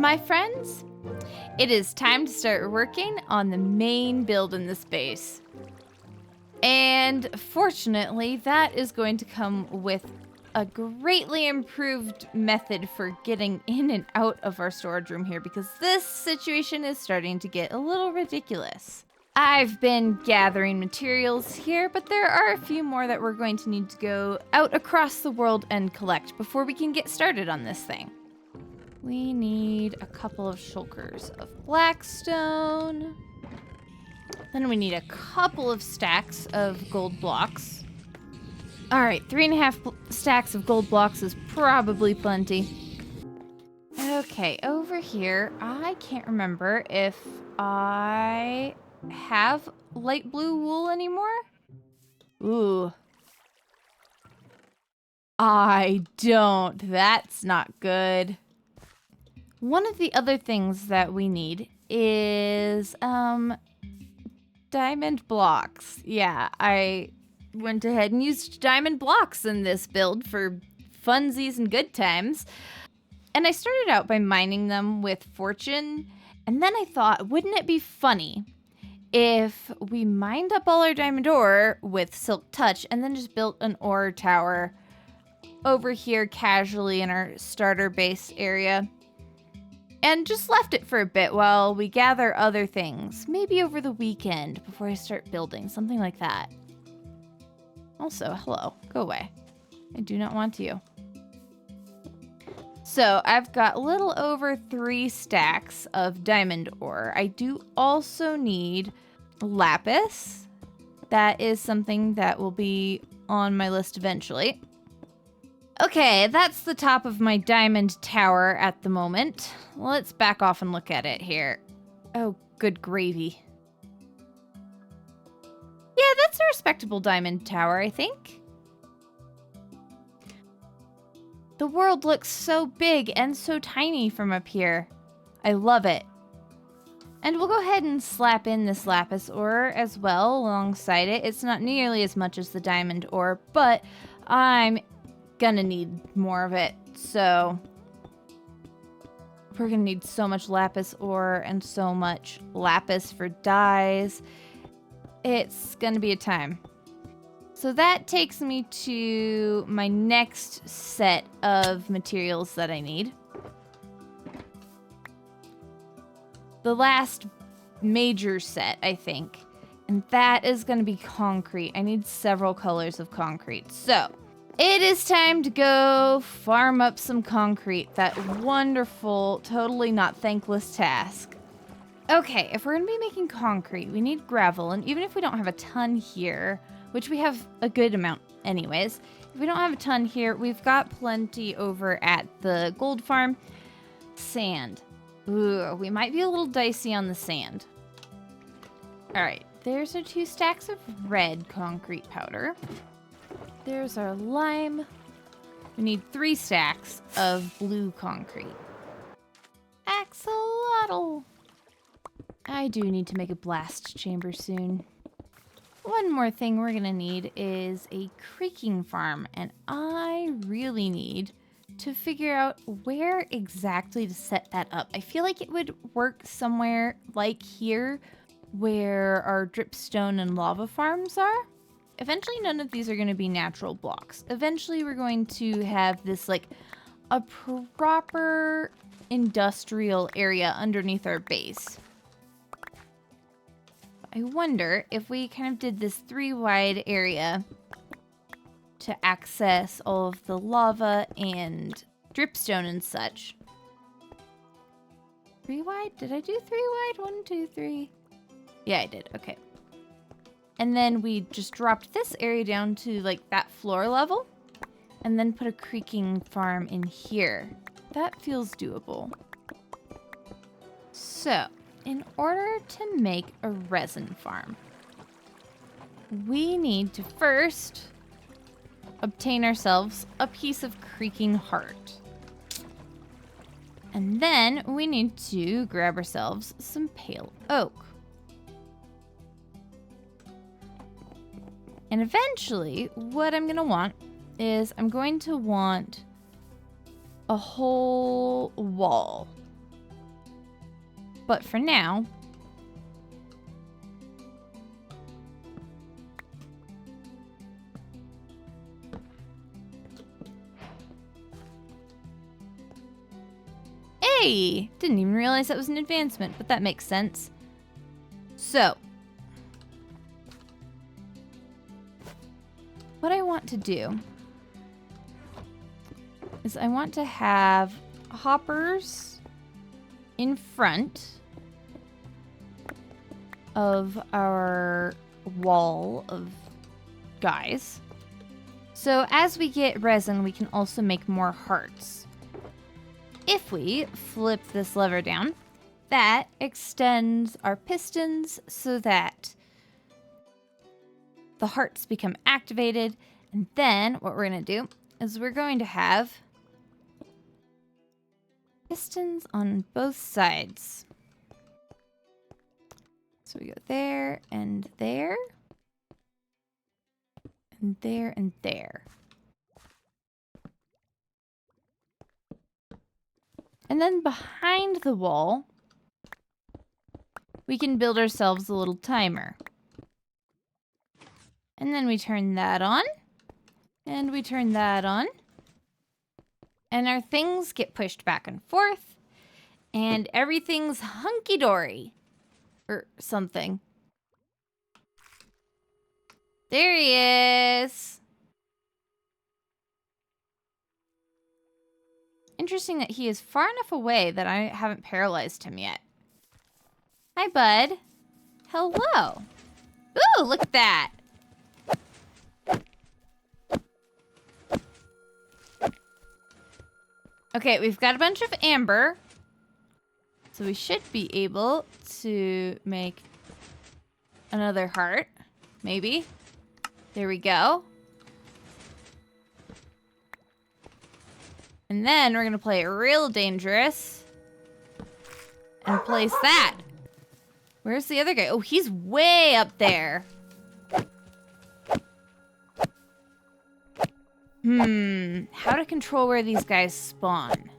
My friends, it is time to start working on the main build in this base. And fortunately, that is going to come with a greatly improved method for getting in and out of our storage room here, because this situation is starting to get a little ridiculous. I've been gathering materials here, but there are a few more that we're going to need to go out across the world and collect before we can get started on this thing. We need a couple of shulkers of blackstone. Then we need a couple of stacks of gold blocks. All right, 3.5 stacks of gold blocks is probably plenty. Okay, over here, I can't remember if I have light blue wool anymore. Ooh. I don't. That's not good. One of the other things that we need is diamond blocks. Yeah, I went ahead and used diamond blocks in this build for funsies and good times. And I started out by mining them with fortune, and then I thought, wouldn't it be funny if we mined up all our diamond ore with silk touch and then just built an ore tower over here casually in our starter base area and just left it for a bit while we gather other things, maybe over the weekend before I start building, something like that. Also, hello, go away. I do not want you. So I've got a little over 3 stacks of diamond ore. I do also need lapis. That is something that will be on my list eventually. Okay, that's the top of my diamond tower at the moment. Let's back off and look at it here. Oh, good gravy. Yeah, that's a respectable diamond tower, I think. The world looks so big and so tiny from up here. I love it. And we'll go ahead and slap in this lapis ore as well alongside it. It's not nearly as much as the diamond ore, but I'm gonna need more of it. So we're gonna need so much lapis ore and so much lapis for dyes. It's gonna be a time. So that takes me to my next set of materials that I need. The last major set, I think. And that is going to be concrete. I need several colors of concrete. So it is time to go farm up some concrete. That wonderful, totally not thankless task. Okay, if we're going to be making concrete, we need gravel. And even if we don't have a ton here, which we have a good amount anyways, if we don't have a ton here, we've got plenty over at the gold farm. Sand. Ooh, we might be a little dicey on the sand. All right, there's our 2 stacks of red concrete powder. There's our lime. We need 3 stacks of blue concrete. Axolotl. I do need to make a blast chamber soon. One more thing we're gonna need is a creeking farm, and I really need to figure out where exactly to set that up. I feel like it would work somewhere like here where our dripstone and lava farms are. Eventually none of these are going to be natural blocks. Eventually we're going to have this like a proper industrial area underneath our base. I wonder if we kind of did this 3 wide area to access all of the lava and dripstone and such. 3 wide? Did I do 3 wide? 1, 2, 3. Yeah, I did. Okay. And then we just dropped this area down to like that floor level and then put a creeking farm in here. That feels doable. So, in order to make a resin farm, we need to first obtain ourselves a piece of creaking heart. And then we need to grab ourselves some pale oak. And eventually, what I'm going to want is a whole wall But for now, hey, didn't even realize that was an advancement, but that makes sense. So, what I want to do is I want to have hoppers in front of our wall of guys. So as we get resin, we can also make more hearts. If we flip this lever down, that extends our pistons so that the hearts become activated. And then what we're going to do is we're going to have pistons on both sides. So we go there and there. And there and there. And then behind the wall, we can build ourselves a little timer. And then we turn that on. And we turn that on. And our things get pushed back and forth. And everything's hunky-dory. Or something. There he is. Interesting that he is far enough away that I haven't paralyzed him yet. Hi, bud. Hello. Ooh, look at that. Okay, we've got a bunch of amber. So we should be able to make another heart. Maybe. There we go. And then we're going to play it real dangerous. And place that. Where's the other guy? Oh, he's way up there. How to control where these guys spawn.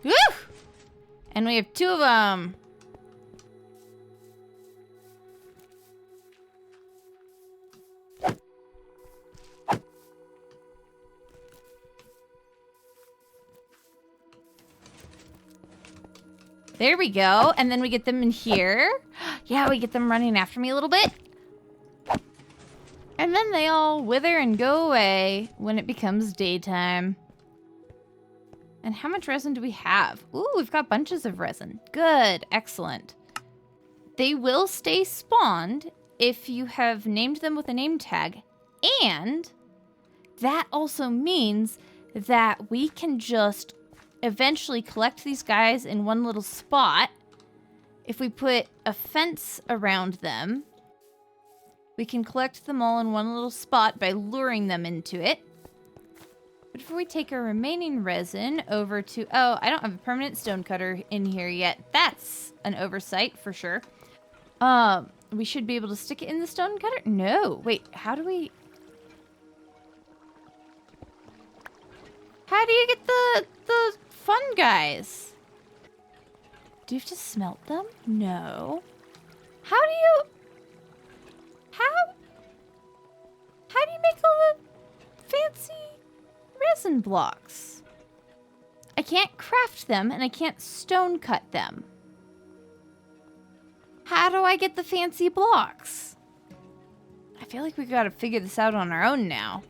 Woo! And we have 2 of them. There we go. And then we get them in here. Yeah, we get them running after me a little bit. And then they all wither and go away when it becomes daytime. And how much resin do we have? Ooh, we've got bunches of resin. Good. Excellent. They will stay spawned if you have named them with a name tag. And that also means that we can just eventually collect these guys in one little spot. If we put a fence around them, we can collect them all in one little spot by luring them into it. But if we take our remaining resin over to... Oh, I don't have a permanent stone cutter in here yet. That's an oversight for sure. We should be able to stick it in the stone cutter? No. Wait, how do we... How do you get the fun guys? Do you have to smelt them? No. How do you... How do you make all the fancy resin blocks? I can't craft them and I can't stone cut them. How do I get the fancy blocks? I feel like we gotta figure this out on our own now.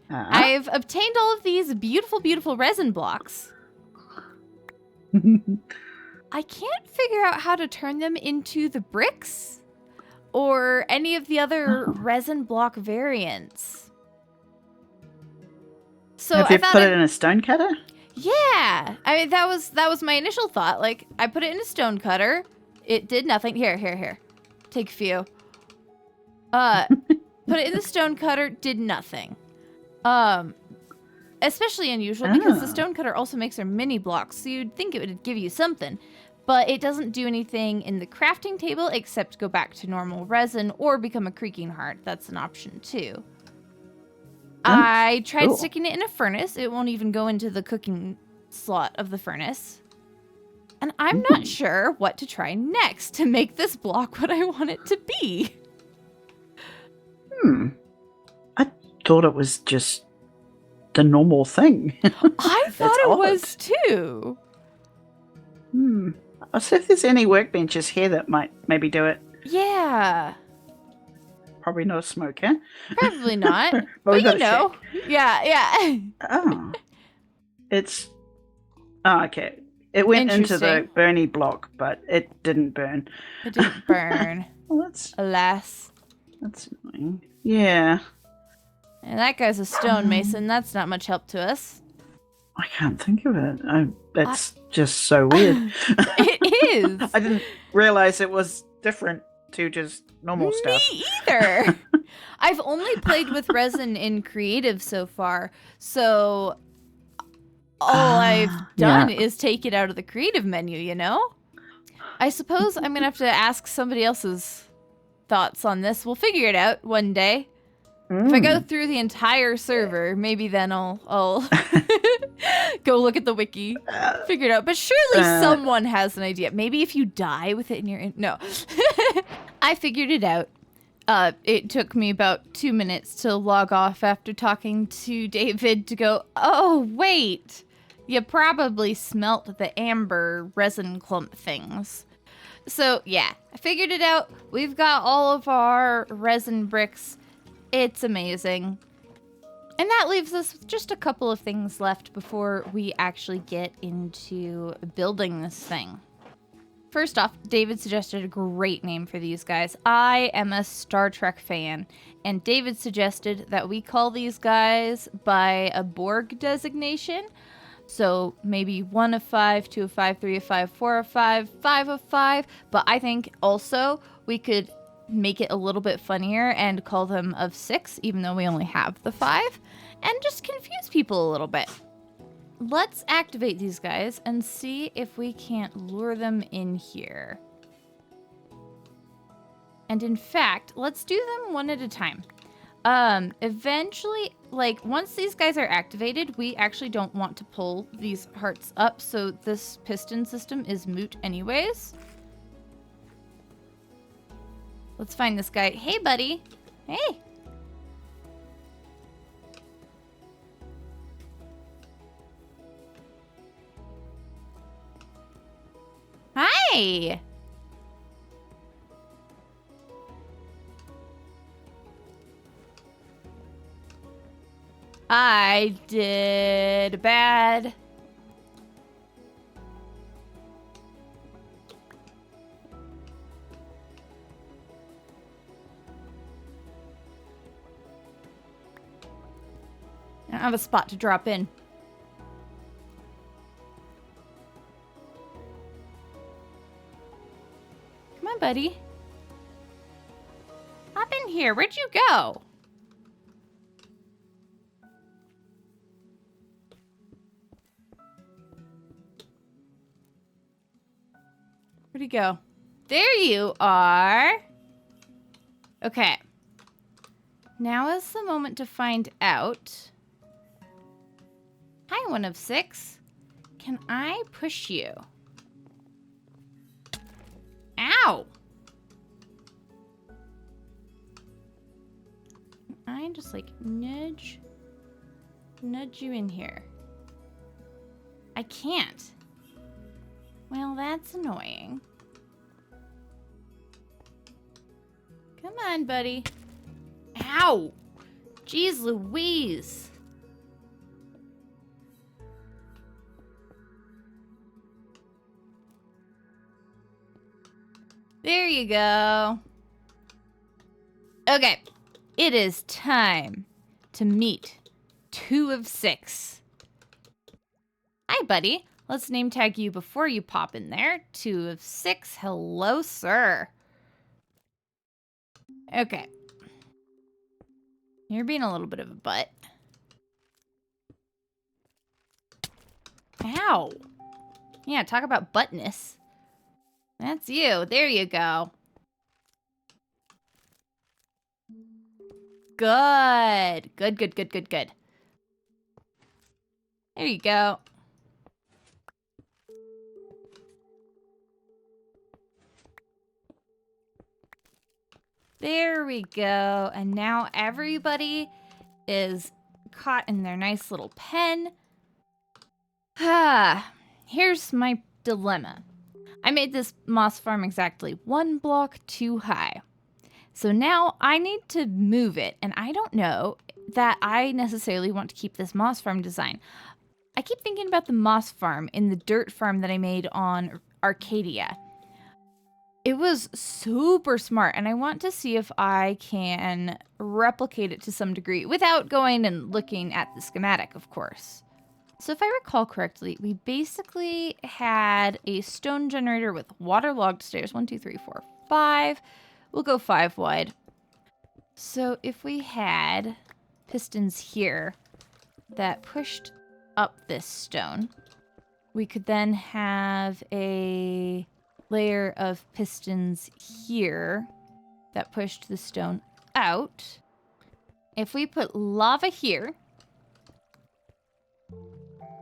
I've obtained all of these beautiful, beautiful resin blocks. I can't figure out how to turn them into the bricks or any of the other resin block variants. So have you put it in a stone cutter? Yeah. I mean, that was my initial thought. Like, I put it in a stone cutter. It did nothing. Here. Take a few. Put it in the stone cutter, did nothing. Especially unusual because the stone cutter also makes our mini blocks, so you'd think it would give you something. But it doesn't do anything in the crafting table except go back to normal resin or become a creaking heart. That's an option too. I tried sticking it in a furnace. It won't even go into the cooking slot of the furnace. And I'm not sure what to try next to make this block what I want it to be. I thought it was just the normal thing. I thought it was too. I'll see if there's any workbenches here that might maybe do it. Yeah. Probably not a smoker. Probably not. But we you gotta know. check. Yeah. Oh. It's... Oh, okay. It went into the Bernie block, but it didn't burn. It didn't burn. Well, that's... Alas. That's annoying. Yeah. And that guy's a stonemason. That's not much help to us. I can't think of it. That's just so weird. It is. I didn't realize it was different to just normal stuff. Me either. I've only played with resin in creative so far, so all I've done is take it out of the creative menu, you know? I suppose I'm gonna have to ask somebody else's thoughts on this. We'll figure it out one day. If I go through the entire server, maybe then I'll go look at the wiki, figure it out. But surely someone has an idea. Maybe if you die with it in your... No. I figured it out. It took me about 2 minutes to log off after talking to David to go, oh, wait. You probably smelt the amber resin clump things. So, yeah, I figured it out. We've got all of our resin bricks. It's amazing. And that leaves us with just a couple of things left before we actually get into building this thing. First off, David suggested a great name for these guys. I am a Star Trek fan, and David suggested that we call these guys by a Borg designation. So maybe 1 of 5, 2 of 5, 3 of 5, 4 of 5, 5 of 5. But I think also we could make it a little bit funnier and call them of 6, even though we only have the 5, and just confuse people a little bit. Let's activate these guys and see if we can't lure them in here. And in fact, let's do them one at a time. Eventually, like, once these guys are activated, we actually don't want to pull these hearts up, so this piston system is moot anyways. Let's find this guy. Hey, buddy. Hey. Hi. I did bad. I don't have a spot to drop in. Come on, buddy. Hop in here. Where'd you go? Where'd he go? There you are. Okay. Now is the moment to find out. Hi, 1 of 6. Can I push you? Ow! Can I just like nudge you in here? I can't. Well, that's annoying. Come on, buddy. Ow! Jeez Louise. There you go. Okay, it is time to meet 2 of 6. Hi, buddy. Let's name tag you before you pop in there. 2 of 6. Hello, sir. Okay. You're being a little bit of a butt. Ow. Yeah, talk about buttness. That's you. There you go. Good. Good. There you go. There we go. And now everybody is caught in their nice little pen. Here's my dilemma. I made this moss farm exactly 1 block too high. So now I need to move it, and I don't know that I necessarily want to keep this moss farm design. I keep thinking about the moss farm in the dirt farm that I made on Arcadia. It was super smart, and I want to see if I can replicate it to some degree without going and looking at the schematic, of course. So if I recall correctly, we basically had a stone generator with waterlogged stairs. 1, 2, 3, 4, 5. We'll go 5 wide. So if we had pistons here that pushed up this stone, we could then have a layer of pistons here that pushed the stone out. If we put lava here,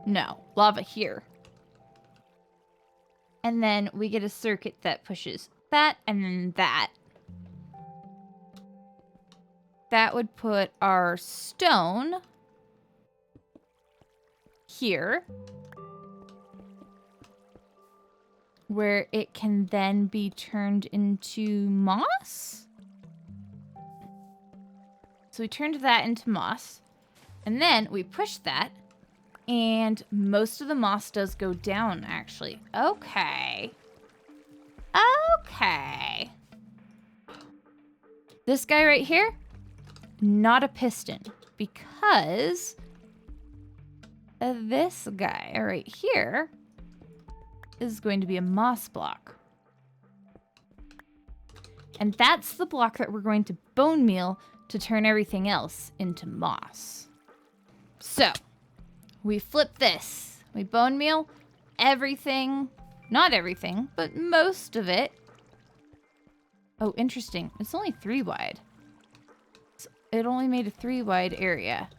no, lava here, and then we get a circuit that pushes that and then that, that would put our stone here, where it can then be turned into moss. So we turned that into moss, and then we push that, and most of the moss does go down, actually. Okay. Okay. This guy right here, not a piston, because this guy right here is going to be a moss block. And that's the block that we're going to bone meal to turn everything else into moss. So, we flip this. We bone meal everything, not everything, but most of it. Oh, interesting. It's only 3 wide. It only made a 3 wide area.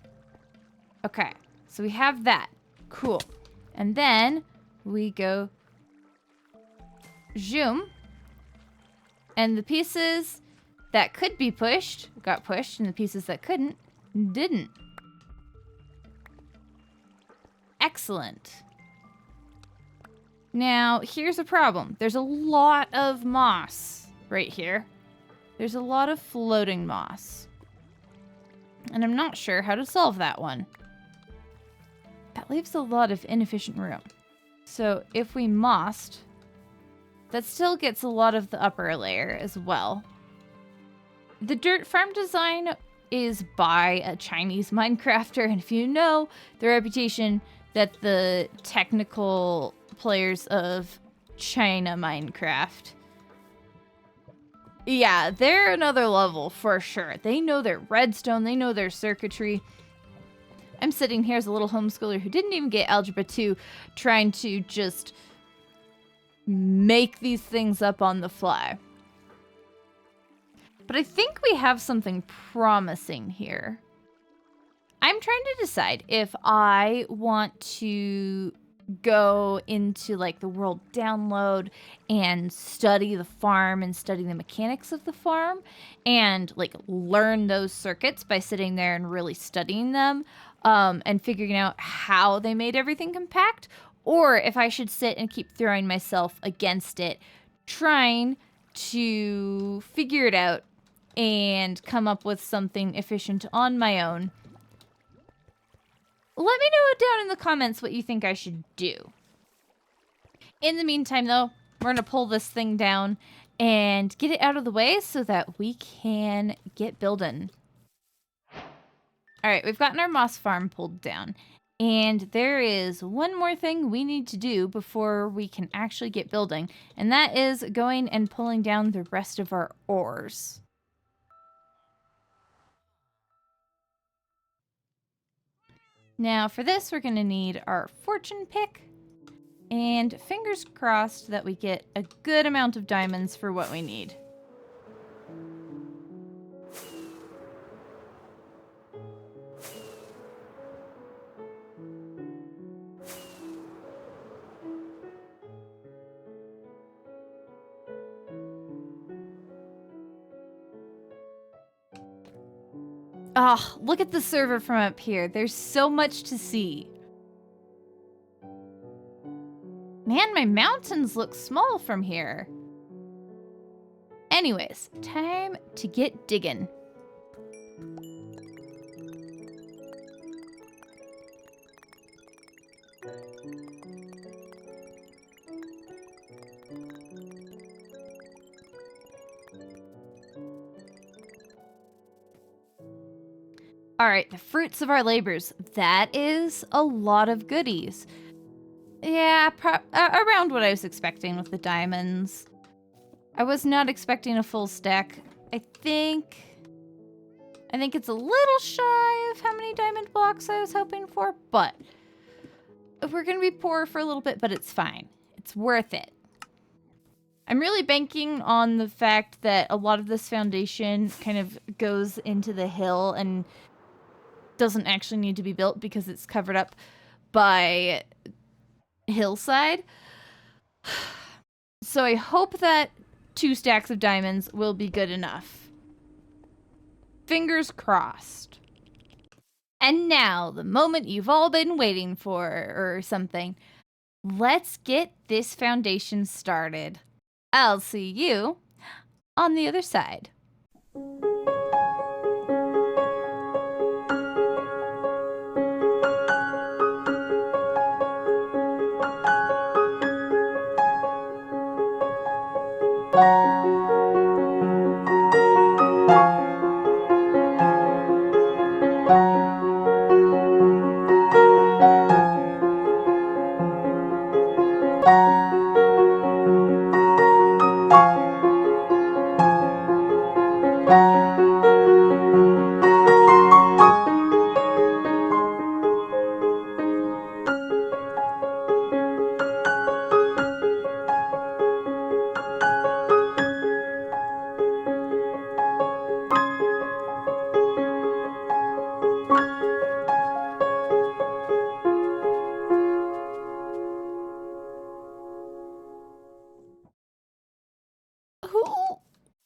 Okay, so we have that. Cool. And then we go zoom, and the pieces that could be pushed got pushed, and the pieces that couldn't didn't. Excellent. Now, here's a problem. There's a lot of moss right here. There's a lot of floating moss. And I'm not sure how to solve that one. That leaves a lot of inefficient room. So if we mossed, that still gets a lot of the upper layer as well. The dirt farm design is by a Chinese Minecrafter, and if you know the reputation that the technical players of China Minecraft, yeah, they're another level for sure. They know their redstone, they know their circuitry. I'm sitting here as a little homeschooler who didn't even get Algebra 2, trying to just make these things up on the fly. But I think we have something promising here. I'm trying to decide if I want to go into like the world download and study the farm and study the mechanics of the farm and like learn those circuits by sitting there and really studying them and figuring out how they made everything compact, or if I should sit and keep throwing myself against it, trying to figure it out and come up with something efficient on my own. Let me know down in the comments what you think I should do. In the meantime, though, we're going to pull this thing down and get it out of the way so that we can get building. All right, we've gotten our moss farm pulled down. And there is one more thing we need to do before we can actually get building. And that is going and pulling down the rest of our ores. Now for this, we're going to need our fortune pick, and fingers crossed that we get a good amount of diamonds for what we need. Ah, look at the server from up here. There's so much to see. Man, my mountains look small from here. Anyways, time to get digging. All right, the fruits of our labors. That is a lot of goodies. Yeah, around what I was expecting with the diamonds. I was not expecting a full stack. I think it's a little shy of how many diamond blocks I was hoping for, but we're gonna be poor for a little bit, but it's fine. It's worth it. I'm really banking on the fact that a lot of this foundation kind of goes into the hill and doesn't actually need to be built because it's covered up by hillside. So I hope that 2 stacks of diamonds will be good enough. Fingers crossed. And now, the moment you've all been waiting for, or something. Let's get this foundation started. I'll see you on the other side.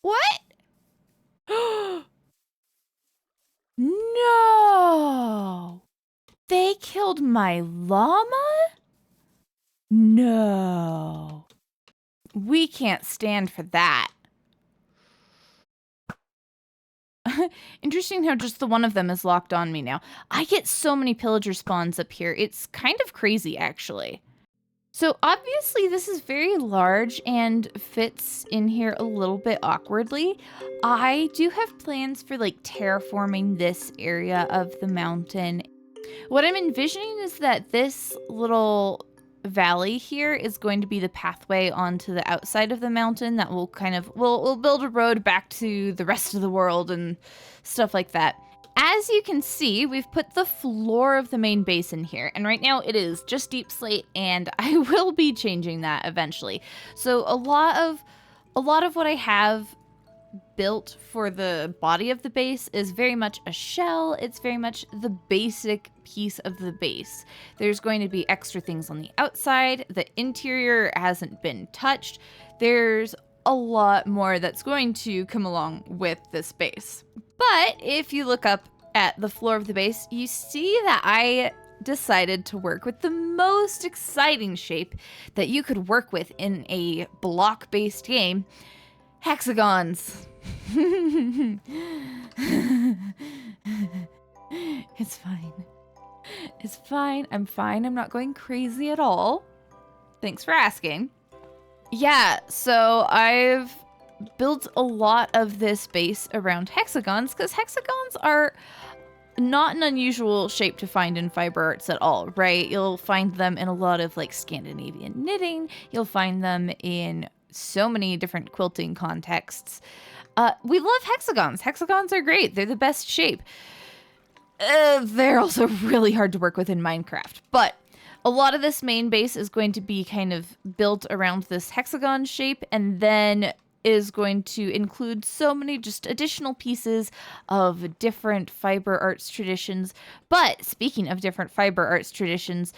What? No! They killed my llama? No. We can't stand for that. Interesting how just the one of them is locked on me now. I get so many pillager spawns up here. It's kind of crazy, actually. So obviously this is very large and fits in here a little bit awkwardly. I do have plans for like terraforming this area of the mountain. What I'm envisioning is that this little valley here is going to be the pathway onto the outside of the mountain that will kind of, we'll build a road back to the rest of the world and stuff like that. As you can see, we've put the floor of the main base in here, and right now it is just deep slate, and I will be changing that eventually. So a lot of what I have built for the body of the base is very much a shell. It's very much the basic piece of the base. There's going to be extra things on the outside. The interior hasn't been touched. There's a lot more that's going to come along with this base. But if you look up at the floor of the base, you see that I decided to work with the most exciting shape that you could work with in a block-based game, hexagons. It's fine. It's fine. I'm fine. I'm not going crazy at all. Thanks for asking. Yeah, so I've built a lot of this base around hexagons because hexagons are not an unusual shape to find in fiber arts at all, right? You'll find them in a lot of like Scandinavian knitting. You'll find them in so many different quilting contexts. We love hexagons. Hexagons are great. They're the best shape. They're also really hard to work with in Minecraft, but a lot of this main base is going to be kind of built around this hexagon shape, and then is going to include so many just additional pieces of different fiber arts traditions. But speaking of different fiber arts traditions,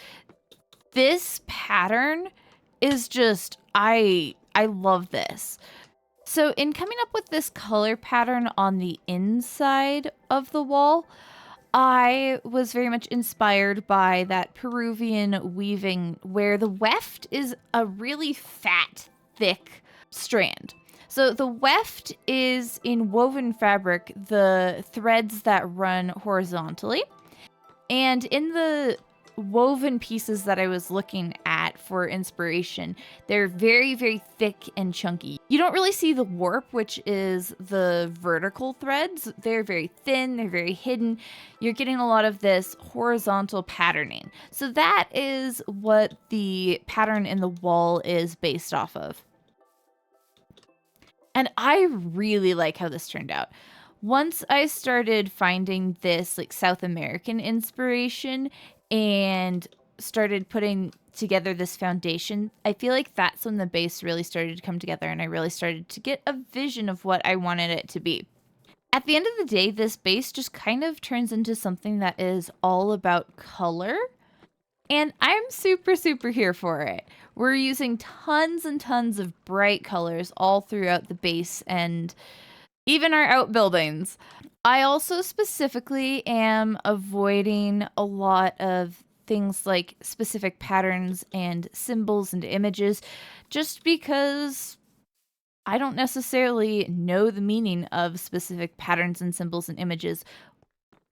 this pattern is just, I love this. So in coming up with this color pattern on the inside of the wall, I was very much inspired by that Peruvian weaving where the weft is a really fat, thick strand. So the weft is in woven fabric, the threads that run horizontally. And in the woven pieces that I was looking at for inspiration, they're very, very thick and chunky. You don't really see the warp, which is the vertical threads. They're very thin, they're very hidden. You're getting a lot of this horizontal patterning. So that is what the pattern in the wall is based off of. And I really like how this turned out. Once I started finding this like South American inspiration and started putting together this foundation, I feel like that's when the base really started to come together and I really started to get a vision of what I wanted it to be. At the end of the day, this base just kind of turns into something that is all about color. And I'm super, super here for it. We're using tons and tons of bright colors all throughout the base and even our outbuildings. I also specifically am avoiding a lot of things like specific patterns and symbols and images just because I don't necessarily know the meaning of specific patterns and symbols and images.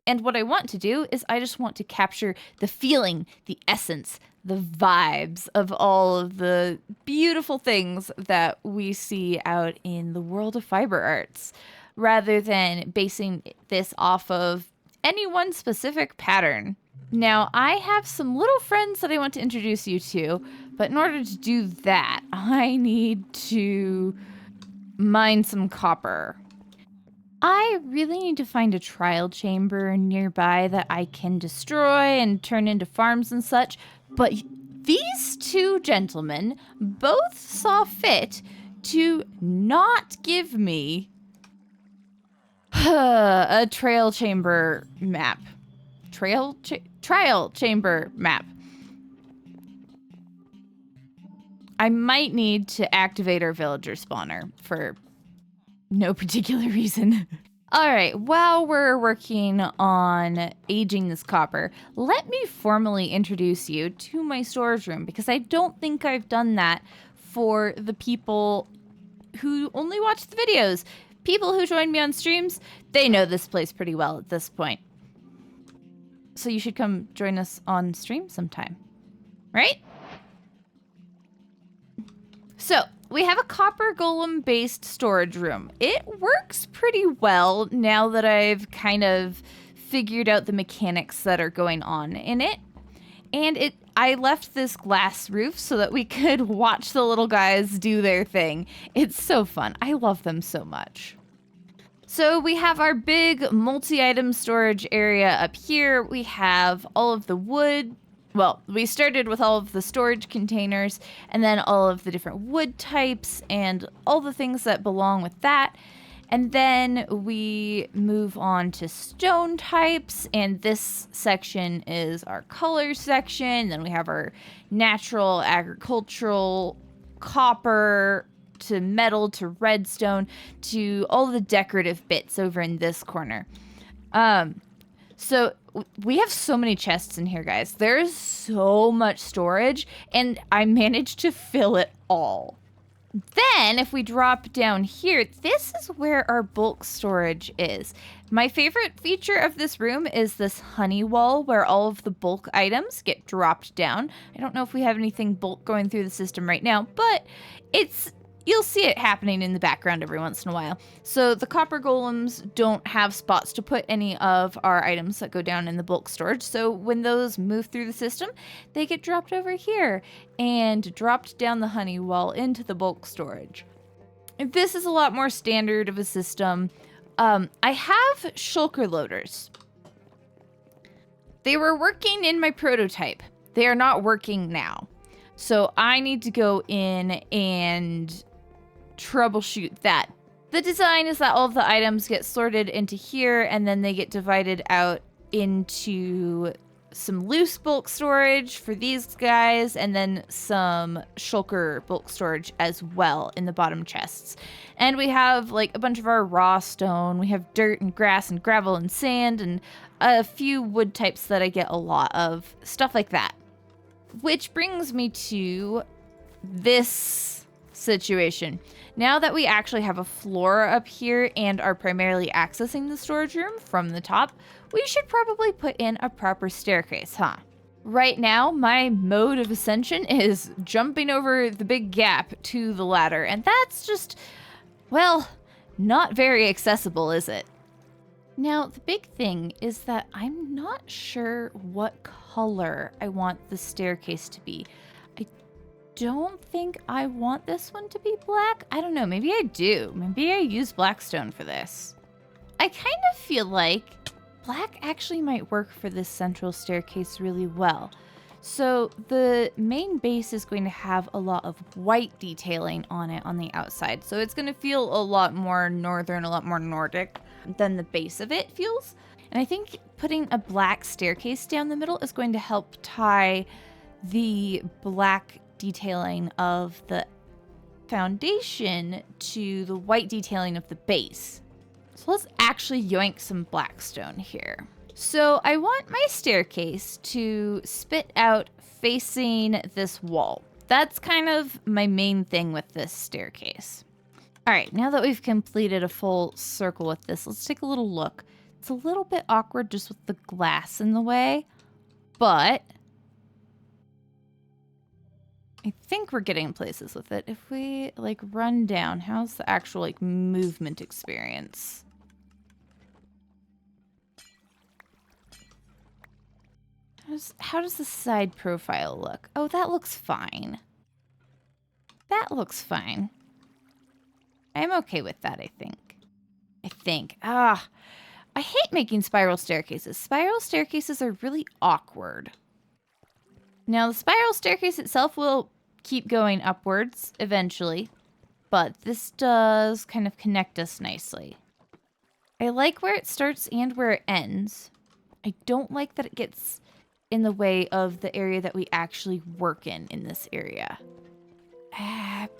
And what I want to do is I just want to capture the feeling, the essence, the vibes of all of the beautiful things that we see out in the world of fiber arts, rather than basing this off of any one specific pattern. Now, I have some little friends that I want to introduce you to, but in order to do that, I need to mine some copper. I really need to find a trial chamber nearby that I can destroy and turn into farms and such, but these two gentlemen both saw fit to not give me a trial chamber map. Trial chamber map. I might need to activate our villager spawner for no particular reason. All right, while we're working on aging this copper, let me formally introduce you to my storage room because I don't think I've done that for the people who only watch the videos. People who join me on streams, they know this place pretty well at this point. So you should come join us on stream sometime, right? So we have a copper golem based storage room. It works pretty well now that I've kind of figured out the mechanics that are going on in it. And I left this glass roof so that we could watch the little guys do their thing. It's so fun. I love them so much. So we have our big multi-item storage area up here. We have all of the wood. Well, we started with all of the storage containers and then all of the different wood types and all the things that belong with that. And then we move on to stone types, and this section is our color section. Then we have our natural, agricultural, copper to metal to redstone to all the decorative bits over in this corner. So we have so many chests in here, guys. There's so much storage, and I managed to fill it all. Then, if we drop down here, this is where our bulk storage is. My favorite feature of this room is this honey wall where all of the bulk items get dropped down. I don't know if we have anything bulk going through the system right now, but you'll see it happening in the background every once in a while. So the copper golems don't have spots to put any of our items that go down in the bulk storage. So when those move through the system, they get dropped over here and dropped down the honey wall into the bulk storage. This is a lot more standard of a system. I have shulker loaders. They were working in my prototype. They are not working now. So I need to go in and troubleshoot that. The design is that all of the items get sorted into here and then they get divided out into some loose bulk storage for these guys, and then some shulker bulk storage as well in the bottom chests. And we have like a bunch of our raw stone. We have dirt and grass and gravel and sand and a few wood types that I get a lot of, stuff like that. Which brings me to this situation. Now that we actually have a floor up here and are primarily accessing the storage room from the top, we should probably put in a proper staircase, huh? Right now, my mode of ascension is jumping over the big gap to the ladder, and that's just, well, not very accessible, is it? Now, the big thing is that I'm not sure what color I want the staircase to be. I don't think I want this one to be black. I don't know, maybe I do. Maybe I use blackstone for this. I kind of feel like black actually might work for this central staircase really well. So the main base is going to have a lot of white detailing on it on the outside. So it's going to feel a lot more northern, a lot more Nordic than the base of it feels. And I think putting a black staircase down the middle is going to help tie the black detailing of the foundation to the white detailing of the base. So let's actually yoink some blackstone here. So I want my staircase to spit out facing this wall. That's kind of my main thing with this staircase. All right, now that we've completed a full circle with this, let's take a little look. It's a little bit awkward just with the glass in the way, but I think we're getting places with it. If we like run down, how's the actual like movement experience? How does the side profile look? Oh, that looks fine. That looks fine. I'm okay with that, I think. I hate making spiral staircases. Spiral staircases are really awkward. Now, the spiral staircase itself will keep going upwards eventually, but this does kind of connect us nicely. I like where it starts and where it ends. I don't like that it gets in the way of the area that we actually work in this area.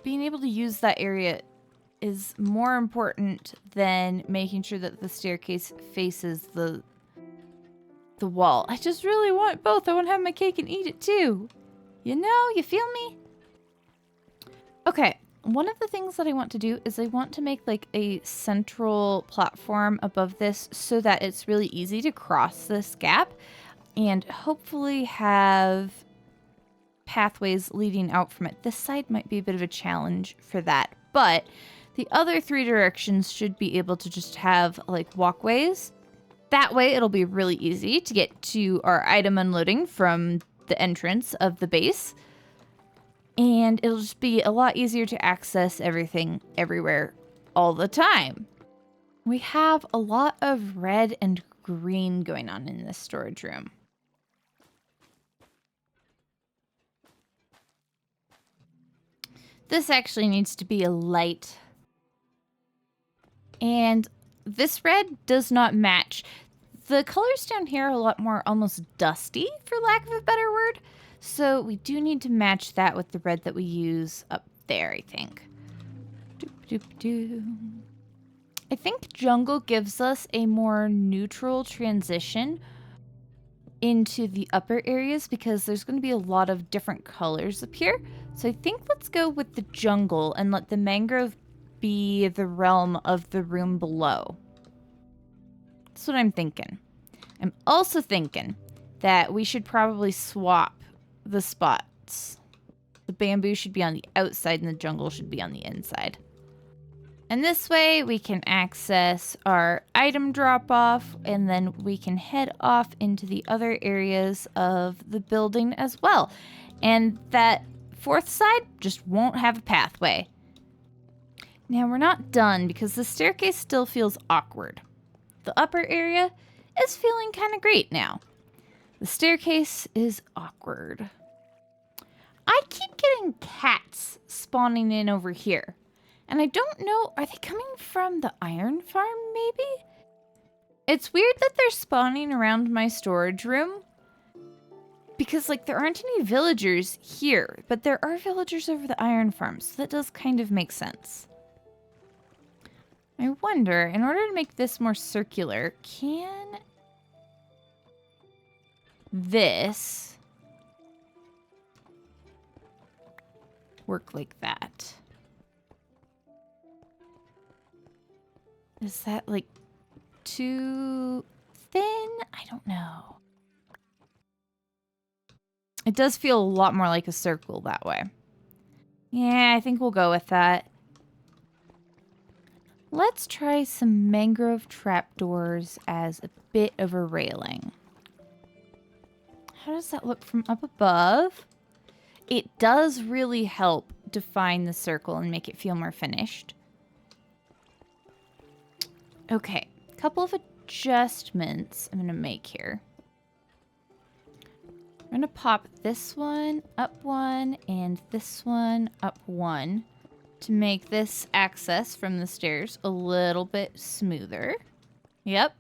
Being able to use that area is more important than making sure that the staircase faces the wall. I just really want both. I want to have my cake and eat it too. You know, you feel me? Okay, one of the things that I want to do is I want to make like a central platform above this so that it's really easy to cross this gap and hopefully have pathways leading out from it. This side might be a bit of a challenge for that, but the other three directions should be able to just have like walkways. That way it'll be really easy to get to our item unloading from the entrance of the base. And it'll just be a lot easier to access everything everywhere all the time. We have a lot of red and green going on in this storage room. This actually needs to be a light. And this red does not match. The colors down here are a lot more almost dusty, for lack of a better word. So we do need to match that with the red that we use up there, I think. I think jungle gives us a more neutral transition into the upper areas because there's going to be a lot of different colors up here. So I think let's go with the jungle and let the mangrove be the realm of the room below. That's what I'm thinking. I'm also thinking that we should probably swap the spots. The bamboo should be on the outside and the jungle should be on the inside. And this way we can access our item drop-off and then we can head off into the other areas of the building as well. And that fourth side just won't have a pathway. Now we're not done because the staircase still feels awkward. The upper area is feeling kind of great now. The staircase is awkward. I keep getting cats spawning in over here. And I don't know, are they coming from the iron farm maybe? It's weird that they're spawning around my storage room Because, like, there aren't any villagers here, but there are villagers over the iron farm, so that does kind of make sense. I wonder, in order to make this more circular, can this work like that? Is that, like, too thin? I don't know. It does feel a lot more like a circle that way. Yeah, I think we'll go with that. Let's try some mangrove trapdoors as a bit of a railing. How does that look from up above? It does really help define the circle and make it feel more finished. Okay, a couple of adjustments I'm going to make here. I'm going to pop this one up one and this one up one to make this access from the stairs a little bit smoother. Yep.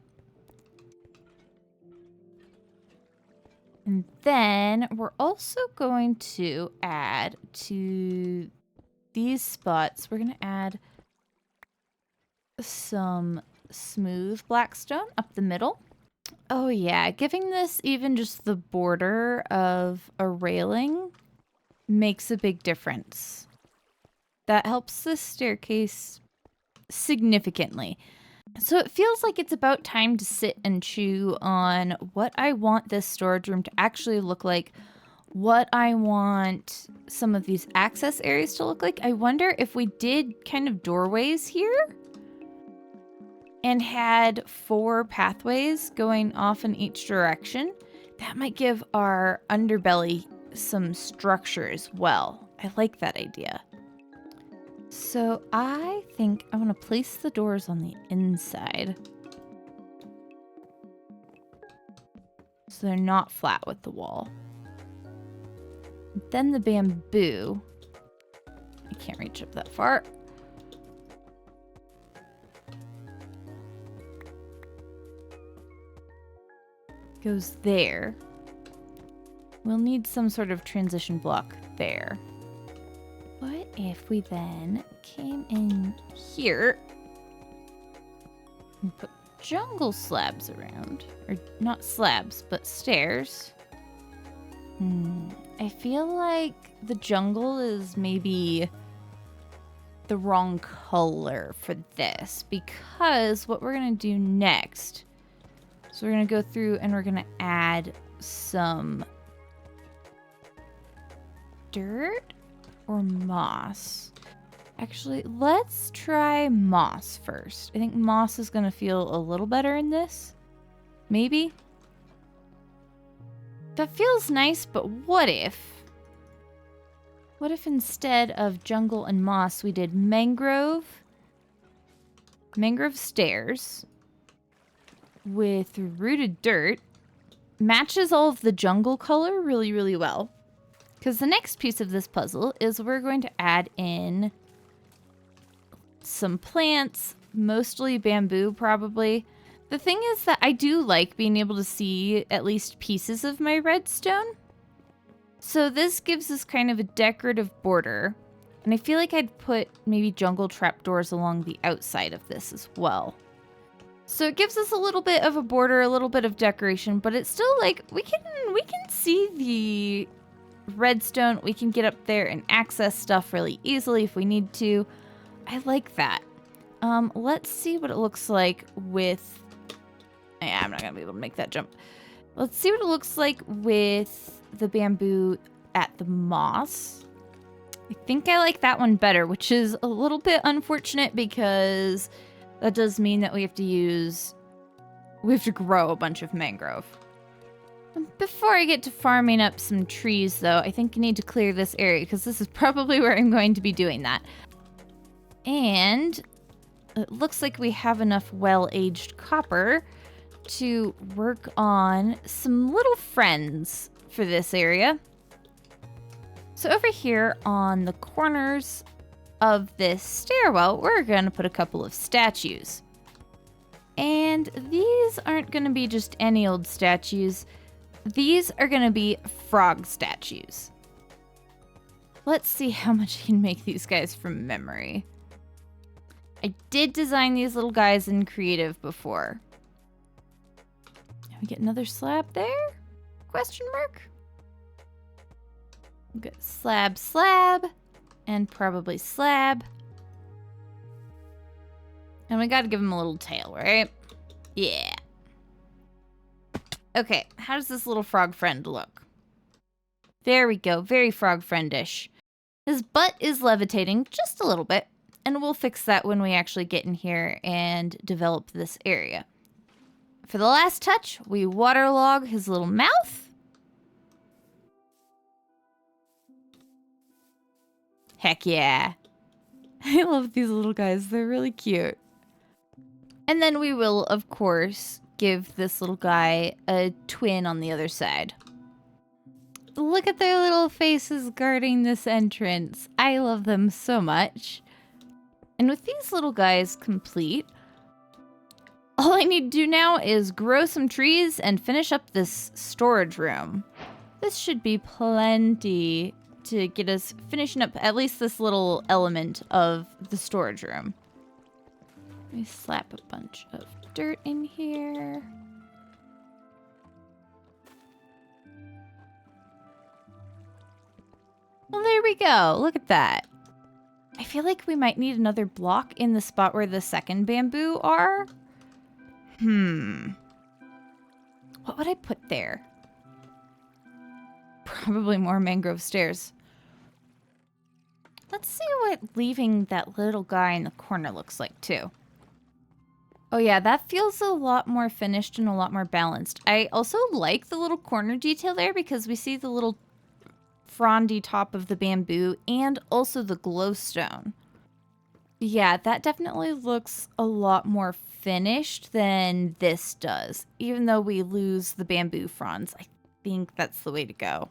And then we're also going to add to these spots, we're going to add some smooth blackstone up the middle. Oh yeah, giving this even just the border of a railing makes a big difference. That helps the staircase significantly. So it feels like it's about time to sit and chew on what I want this storage room to actually look like, what I want some of these access areas to look like. I wonder if we did kind of doorways here and had 4 pathways going off in each direction, that might give our underbelly some structure as well. I like that idea. So I think I want to place the doors on the inside, so they're not flat with the wall. Then the bamboo, I can't reach up that far. Goes there. We'll need some sort of transition block there. What if we then came in here and put jungle slabs around? Or not slabs, but stairs. I feel like the jungle is maybe the wrong color for this, because what we're going to do next, so we're going to go through and we're going to add some dirt or moss. Actually, let's try moss first. I think moss is going to feel a little better in this. Maybe. That feels nice, but what if? What if instead of jungle and moss, we did mangrove stairs with rooted dirt, matches all of the jungle color really, really well. Because the next piece of this puzzle is we're going to add in some plants, mostly bamboo probably. The thing is that I do like being able to see at least pieces of my redstone. So this gives us kind of a decorative border. And I feel like I'd put maybe jungle trapdoors along the outside of this as well. So it gives us a little bit of a border, a little bit of decoration, but it's still like we can see the redstone. We can get up there and access stuff really easily if we need to. I like that. Let's see what it looks like with... Yeah, I'm not going to be able to make that jump. Let's see what it looks like with the bamboo at the moss. I think I like that one better, which is a little bit unfortunate because that does mean that we have to grow a bunch of mangrove. Before I get to farming up some trees, though, I think I need to clear this area because this is probably where I'm going to be doing that. And it looks like we have enough well-aged copper to work on some little friends for this area. So over here on the corners of this stairwell, we're going to put a couple of statues. And these aren't going to be just any old statues. these are gonna be frog statues. Let's see how much I can make these guys from memory. I did design these little guys in creative before. Can we get another slab there? Question mark? We'll get slab, slab, and probably slab. And we gotta give him a little tail, right? Yeah. Okay, how does this little frog friend look? There we go, very frog friendish. His butt is levitating just a little bit, and we'll fix that when we actually get in here and develop this area. For the last touch, we waterlog his little mouth. Heck yeah. I love these little guys, they're really cute. And then we will, of course, give this little guy a twin on the other side. Look at their little faces guarding this entrance. I love them so much. And with these little guys complete, all I need to do now is grow some trees and finish up this storage room. This should be plenty to get us finishing up at least this little element of the storage room. Let me slap a bunch of dirt in here. Well, there we go. Look at that. I feel like we might need another block in the spot where the second bamboo are. What would I put there? Probably more mangrove stairs. Let's see what leaving that little guy in the corner looks like, too. Oh yeah, that feels a lot more finished and a lot more balanced. I also like the little corner detail there because we see the little frondy top of the bamboo and also the glowstone. Yeah, that definitely looks a lot more finished than this does. Even though we lose the bamboo fronds, I think that's the way to go.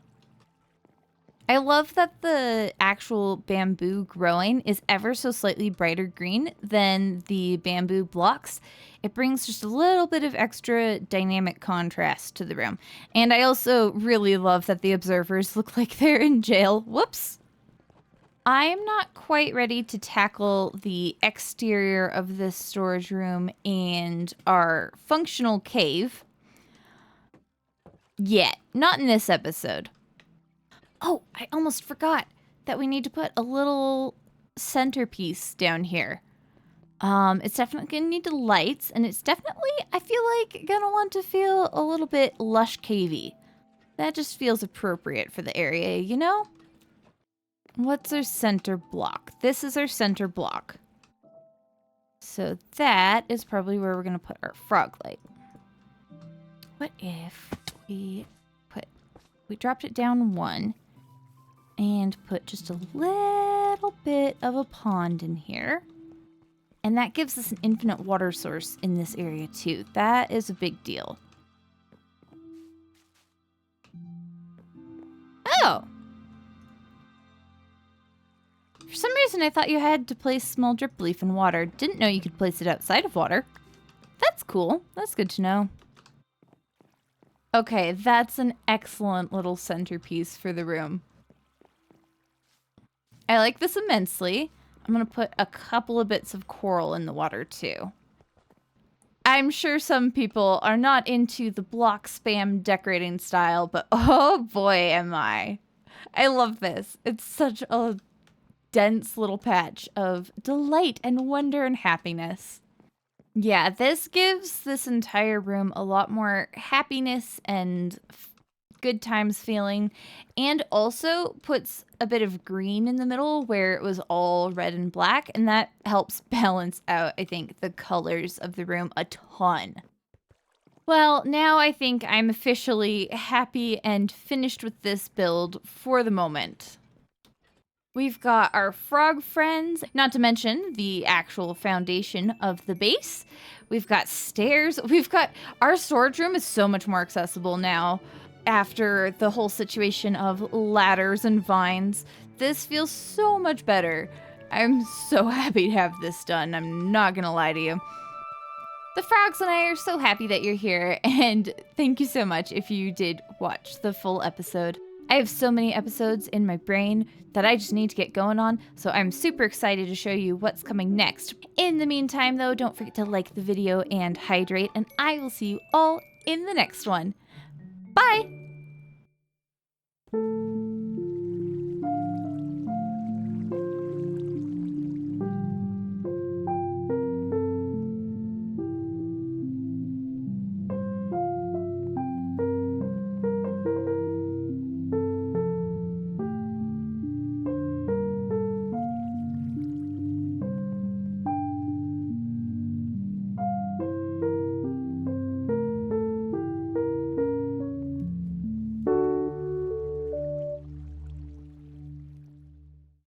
I love that the actual bamboo growing is ever so slightly brighter green than the bamboo blocks. It brings just a little bit of extra dynamic contrast to the room. And I also really love that the observers look like they're in jail. Whoops. I'm not quite ready to tackle the exterior of this storage room and our functional cave yet. Not in this episode. Oh, I almost forgot that we need to put a little centerpiece down here. It's definitely gonna need the lights, and it's definitely, I feel like, gonna want to feel a little bit lush cavey. That just feels appropriate for the area, you know? What's our center block? This is our center block. So that is probably where we're gonna put our frog light. What if we dropped it down one and put just a little bit of a pond in here. And that gives us an infinite water source in this area too. That is a big deal. Oh! For some reason I thought you had to place small drip leaf in water. Didn't know you could place it outside of water. That's cool. That's good to know. Okay, that's an excellent little centerpiece for the room. I like this immensely. I'm gonna put a couple of bits of coral in the water too. I'm sure some people are not into the block spam decorating style, but oh boy am I. I love this. It's such a dense little patch of delight and wonder and happiness. Yeah, this gives this entire room a lot more happiness and good times feeling, and also puts a bit of green in the middle where it was all red and black, and that helps balance out, I think, the colors of the room a ton. Well, now I think I'm officially happy and finished with this build for the moment. We've got our frog friends, not to mention the actual foundation of the base. We've got stairs. Our storage room is so much more accessible now after the whole situation of ladders and vines. This feels so much better. I'm so happy to have this done. I'm not gonna lie to you. The frogs and I are so happy that you're here, and thank you so much if you did watch the full episode. I have so many episodes in my brain that I just need to get going on, so I'm super excited to show you what's coming next. In the meantime, though, don't forget to like the video and hydrate, and I will see you all in the next one. Bye!